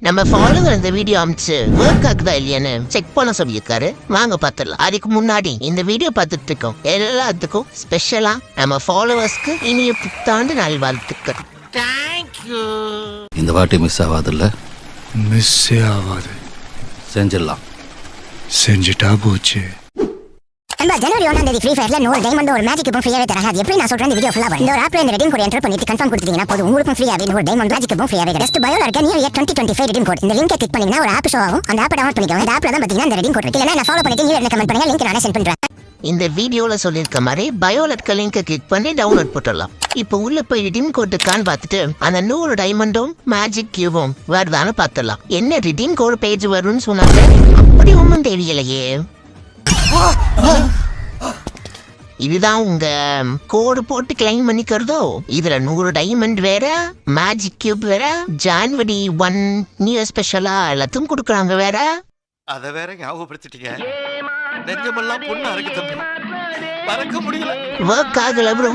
நம்ம ஃபாலோவர் இந்த video அமிச்சு work ஆகுதா இல்லையான்னு செக் பண்ண சொல்லியிருக்காரு. வாங்க பார்த்துடலாம். அதுக்கு முன்னாடி இந்த வீடியோ பார்த்துட்டு இருக்கோம் எல்லாத்துக்கும் ஸ்பெஷலா நம்ம ஃபாலோவர்ஸ்க்கு இனிய புத்தாண்டு நல்வாழ்த்துக்கள். தேங்க்யூ. இந்த வாட்டி மிஸ் ஆகாதுல்ல? மிஸ்ஸே ஆகாது. செஞ்சிடலாம். செஞ்சுட்டா போச்சு. ஜனவரி 1 ஃப்ரீ ஃபயர்ல 100 டைமண்ட் ஒரு மேஜிக் இப்போ ஃப்ரீயாவே தராங்க. அது எப்படி நான் சொல்றேன் இந்த வீடியோ ஃபுல்லா பாருங்க. இந்த ஒரு ஆப்ல இந்த ரெடீம் கோட் என்டர் பண்ணிட்டு கன்ஃபார்ம் கொடுத்தீங்கன்னா போதும், உங்களுக்கு ஃப்ரீயாவே 100 டைமண்ட் மேஜிக் இப்போ ஃப்ரீயாவே கிடைக்கும். ஜஸ்ட் பயோல இருக்க நியூ இயர் 2025 ரெடீம் கோட். இந்த லிங்கை கிளிக் பண்ணீங்கன்னா ஒரு ஆப் ஷோ ஆகும். அந்த ஆப்பை டவுன்லோட் பண்ணிக்கோங்க. இந்த ஆப்ல தான் பாத்தீங்கன்னா இந்த ரெடீம் கோட் இருக்கு. இல்லனா நான் ஃபாலோ பண்ணிட்டு நியூ இயர்ல கமெண்ட் பண்ணுங்க, லிங்க் நான் சென்ட் பண்றேன். இந்த வீடியோல சொல்லியிருக்க மாதிரி பயோல இருக்க லிங்கை கிளிக் பண்ணி டவுன்லோட் போட்டுடலாம். இப்போ உள்ள போய் ரிடீம் கோட் இருக்கான்னு பார்த்துட்டு அந்த 100 டைமண்டும் மேஜிக் கியூபும் வருதான்னு பார்த்துடலாம். என்ன ரிடீம் கோட் பேஜ் வரும்னு சொன்னாங்க, அப்படி ஒன்றும் தெரியலையே. இதுதான் உங்க கோடு போட்டு கிளைம் பண்ணிக்கிறதோ? இதுல 100 டைமண்ட் வேற, மேஜிக் கியூப் வேற, ஜான்வரி 1 நியூ ஸ்பெஷலா எல்லாத்தையும் கொடுக்குறாங்க வேற. அத வேற ஞாபகப்படுத்திட்டீங்க. நெஞ்சமெல்லாம் பொண்ணு அறக்கு தம்பி, மறக்க முடியல. ஒர்க் ஆகல ப்ரோ.